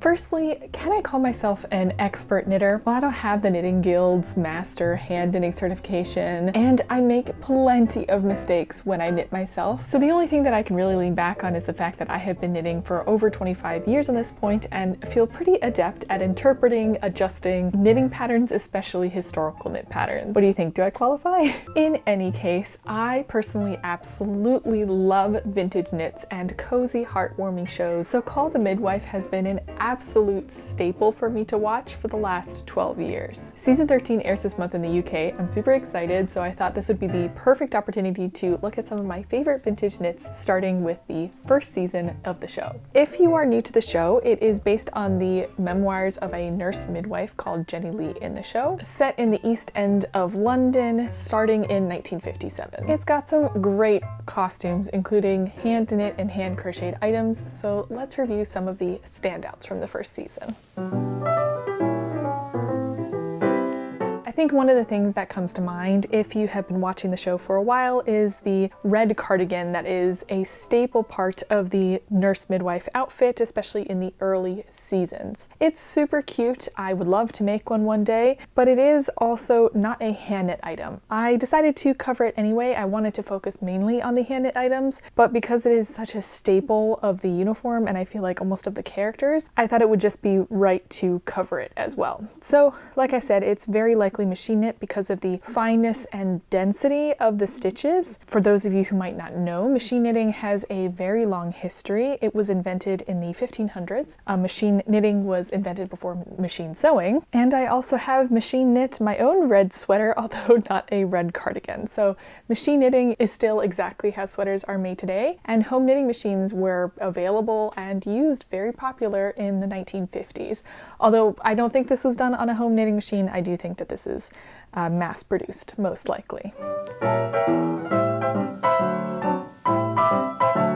Firstly, can I call myself an expert knitter? Well, I don't have the Knitting Guild's master hand knitting certification, and I make plenty of mistakes when I knit myself. So the only thing that I can really lean back on is the fact that I have been knitting for over 25 years on this point and feel pretty adept at interpreting, adjusting knitting patterns, especially historical knit patterns. What do you think? Do I qualify? In any case, I personally absolutely love vintage knits and cozy, heartwarming shows, so Call the Midwife has been an absolute staple for me to watch for the last 12 years. Season 13 airs this month in the UK. I'm super excited, so I thought this would be the perfect opportunity to look at some of my favorite vintage knits, starting with the first season of the show. If you are new to the show, it is based on the memoirs of a nurse midwife called Jenny Lee in the show, set in the East End of London, starting in 1957. It's got some great costumes, including hand knit and hand crocheted items, so let's review some of the standouts from the first season. I think one of the things that comes to mind if you have been watching the show for a while is the red cardigan that is a staple part of the nurse midwife outfit, especially in the early seasons. It's super cute. I would love to make one day, but it is also not a hand knit item. I decided to cover it anyway. I wanted to focus mainly on the hand knit items, but because it is such a staple of the uniform and I feel like almost of the characters, I thought it would just be right to cover it as well. So like I said, it's very likely machine knit because of the fineness and density of the stitches. For those of you who might not know, machine knitting has a very long history. It was invented in the 1500s. Machine knitting was invented before machine sewing. And I also have machine knit my own red sweater, although not a red cardigan. So machine knitting is still exactly how sweaters are made today. And home knitting machines were available and used, very popular in the 1950s. Although I don't think this was done on a home knitting machine, I do think that this is mass produced, most likely.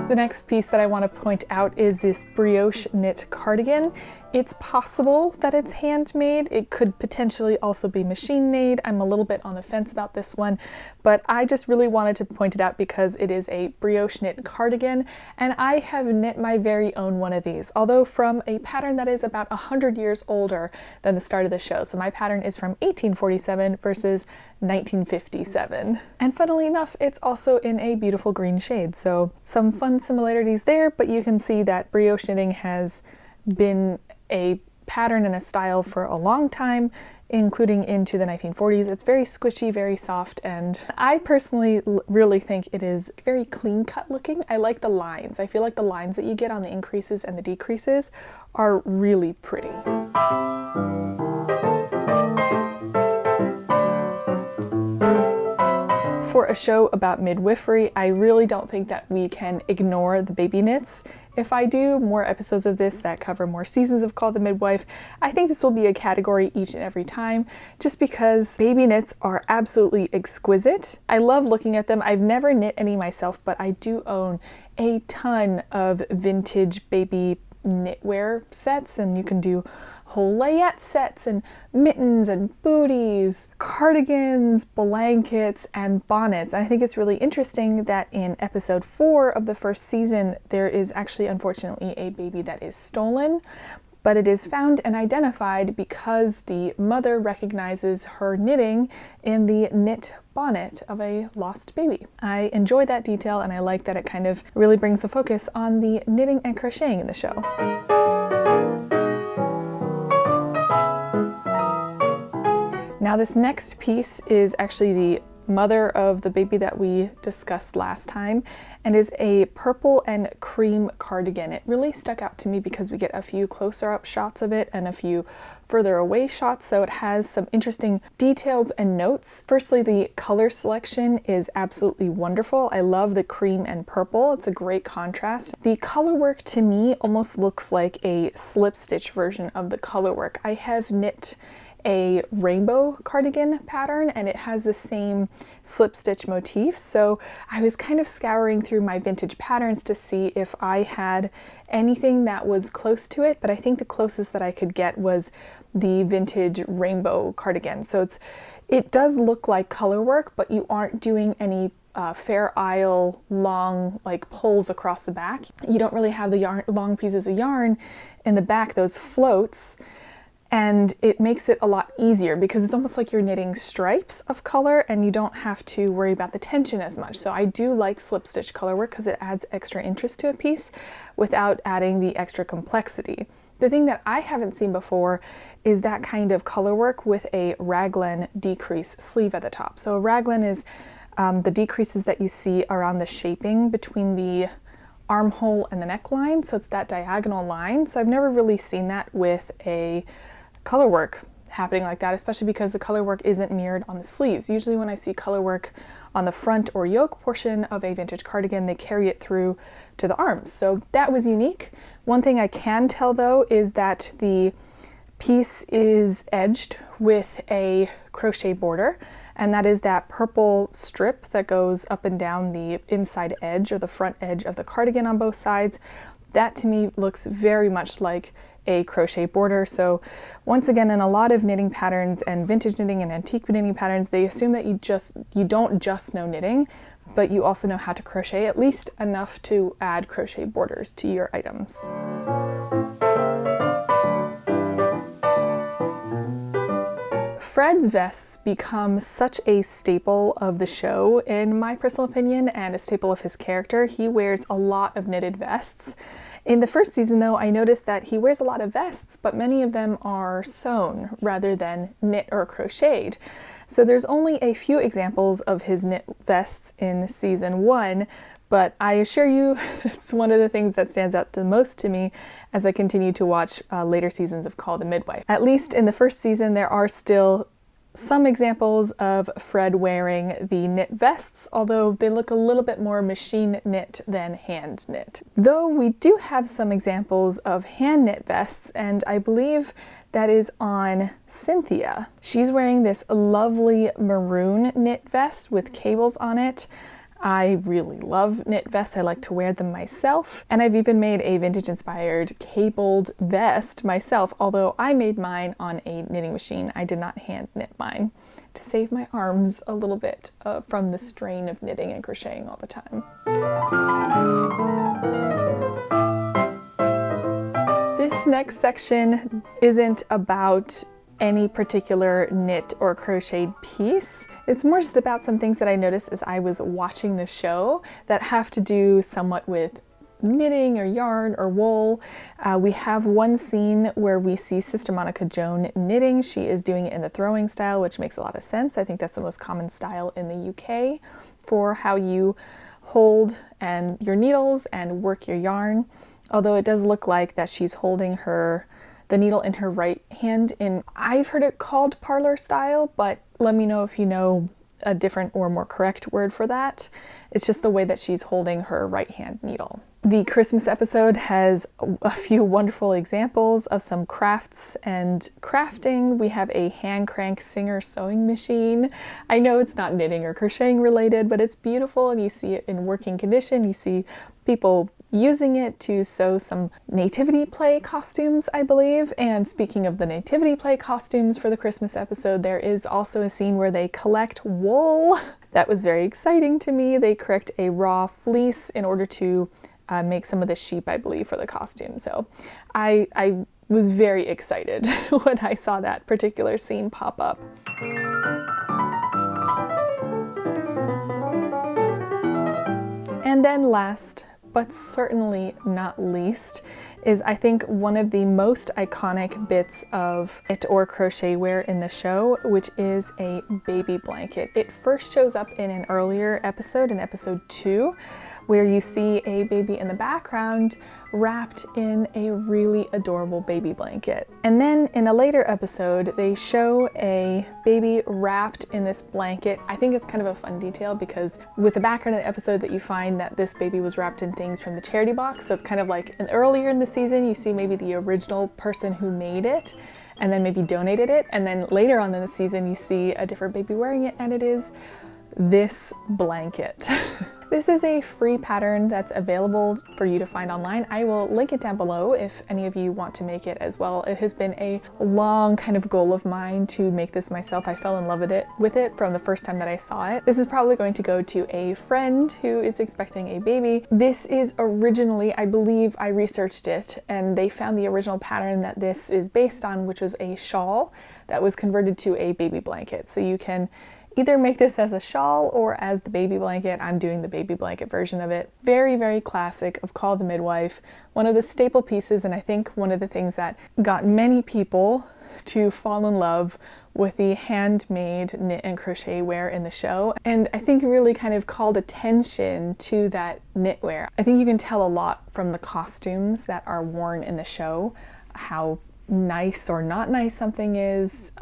The next piece that I want to point out is this brioche knit cardigan. It's possible that it's handmade. It could potentially also be machine made. I'm a little bit on the fence about this one, but I just really wanted to point it out because it is a brioche knit cardigan, and I have knit my very own one of these, although from a pattern that is about 100 years older than the start of the show. So my pattern is from 1847 versus 1957. And funnily enough, it's also in a beautiful green shade. So some fun similarities there, but you can see that brioche knitting has been a pattern and a style for a long time, including into the 1940s. It's very squishy, very soft, and I personally really think it is very clean cut looking. I like the lines. I feel like the lines that you get on the increases and the decreases are really pretty. For a show about midwifery, I really don't think that we can ignore the baby knits. If I do more episodes of this that cover more seasons of Call the Midwife, I think this will be a category each and every time, just because baby knits are absolutely exquisite. I love looking at them. I've never knit any myself, but I do own a ton of vintage baby knitwear sets, and you can do whole layette sets and mittens and booties, cardigans, blankets, and bonnets. And I think it's really interesting that in episode 4 of the first season, there is actually unfortunately a baby that is stolen, but it is found and identified because the mother recognizes her knitting in the knit bonnet of a lost baby. I enjoy that detail, and I like that it kind of really brings the focus on the knitting and crocheting in the show. Now this next piece is actually the mother of the baby that we discussed last time, and is a purple and cream cardigan. It really stuck out to me because we get a few closer up shots of it and a few further away shots, so it has some interesting details and notes. Firstly, the color selection is absolutely wonderful. I love the cream and purple. It's a great contrast. The color work to me almost looks like a slip stitch version of the color work. I have knit a rainbow cardigan pattern and it has the same slip stitch motif, so I was kind of scouring through my vintage patterns to see if I had anything that was close to it, but I think the closest that I could get was the vintage rainbow cardigan. So it does look like color work, but you aren't doing any Fair Isle long like pulls across the back. You don't really have the long pieces of yarn in the back, those floats, and it makes it a lot easier because it's almost like you're knitting stripes of color and you don't have to worry about the tension as much. So I do like slip stitch color work because it adds extra interest to a piece without adding the extra complexity. The thing that I haven't seen before is that kind of color work with a raglan decrease sleeve at the top. So a raglan is the decreases that you see around the shaping between the armhole and the neckline. So it's that diagonal line. So I've never really seen that with a color work happening like that, especially because the color work isn't mirrored on the sleeves. Usually when I see color work on the front or yoke portion of a vintage cardigan, they carry it through to the arms. So that was unique. One thing I can tell though is that the piece is edged with a crochet border, and that is that purple strip that goes up and down the inside edge or the front edge of the cardigan on both sides. That to me looks very much like a crochet border. So once again, in a lot of knitting patterns and vintage knitting and antique knitting patterns, they assume that you don't just know knitting, but you also know how to crochet, at least enough to add crochet borders to your items. Fred's vests become such a staple of the show, in my personal opinion, and a staple of his character. He wears a lot of knitted vests. In the first season, though, I noticed that he wears a lot of vests, but many of them are sewn rather than knit or crocheted. So there's only a few examples of his knit vests in season 1, but I assure you it's one of the things that stands out the most to me as I continue to watch later seasons of Call the Midwife. At least in the first season, there are still some examples of Fred wearing the knit vests, although they look a little bit more machine knit than hand knit. Though we do have some examples of hand knit vests, and I believe that is on Cynthia. She's wearing this lovely maroon knit vest with cables on it. I really love knit vests. I like to wear them myself, and I've even made a vintage inspired cabled vest myself, although I made mine on a knitting machine. I did not hand knit mine to save my arms a little bit from the strain of knitting and crocheting all the time. This next section isn't about any particular knit or crocheted piece. It's more just about some things that I noticed as I was watching the show that have to do somewhat with knitting or yarn or wool. We have one scene where we see Sister Monica Joan knitting. She is doing it in the throwing style, which makes a lot of sense. I think that's the most common style in the UK for how you hold your needles and work your yarn. Although it does look like that she's holding the needle in her right hand I've heard it called parlor style, but let me know if you know a different or more correct word for that. It's just the way that she's holding her right hand needle. The Christmas episode has a few wonderful examples of some crafts and crafting. We have a hand crank Singer sewing machine. I know it's not knitting or crocheting related, but it's beautiful and you see it in working condition. You see people using it to sew some nativity play costumes, I believe. And speaking of the nativity play costumes for the Christmas episode, there is also a scene where they collect wool. That was very exciting to me. They collect a raw fleece in order to make some of the sheep, I believe, for the costume. So I was very excited when I saw that particular scene pop up. And then last, but certainly not least, is I think one of the most iconic bits of knit or crochet wear in the show, which is a baby blanket. It first shows up in an earlier episode, in episode 2, where you see a baby in the background wrapped in a really adorable baby blanket. And then in a later episode, they show a baby wrapped in this blanket. I think it's kind of a fun detail because with the background of the episode that you find that this baby was wrapped in things from the charity box. So it's kind of like earlier in the season, you see maybe the original person who made it and then maybe donated it. And then later on in the season, you see a different baby wearing it, and it is this blanket. This is a free pattern that's available for you to find online. I will link it down below if any of you want to make it as well. It has been a long kind of goal of mine to make this myself. I fell in love with it from the first time that I saw it. This is probably going to go to a friend who is expecting a baby. This is originally, I believe I researched it, and they found the original pattern that this is based on, which was a shawl that was converted to a baby blanket. So you can either make this as a shawl or as the baby blanket. I'm doing the baby blanket version of it. Very, very classic of Call the Midwife. One of the staple pieces, and I think one of the things that got many people to fall in love with the handmade knit and crochet wear in the show, and I think really kind of called attention to that knitwear. I think you can tell a lot from the costumes that are worn in the show, how nice or not nice something is,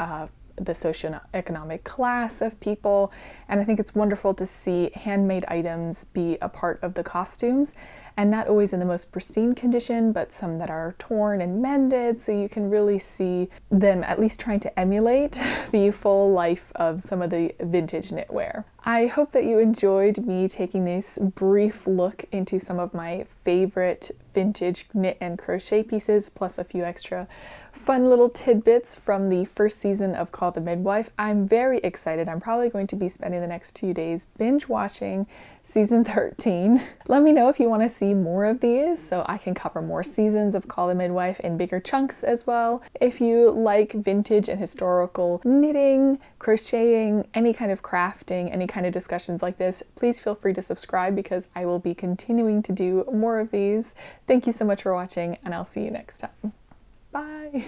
the socioeconomic class of people, and I think it's wonderful to see handmade items be a part of the costumes, and not always in the most pristine condition, but some that are torn and mended, so you can really see them at least trying to emulate the full life of some of the vintage knitwear. I hope that you enjoyed me taking this brief look into some of my favorite vintage knit and crochet pieces, plus a few extra fun little tidbits from the first season of Call the Midwife. I'm very excited. I'm probably going to be spending the next 2 days binge watching season 13. Let me know if you want to see more of these so I can cover more seasons of Call the Midwife in bigger chunks as well. If you like vintage and historical knitting, crocheting, any kind of crafting, any kind of discussions like this, please feel free to subscribe because I will be continuing to do more of these. Thank you so much for watching, and I'll see you next time. Bye!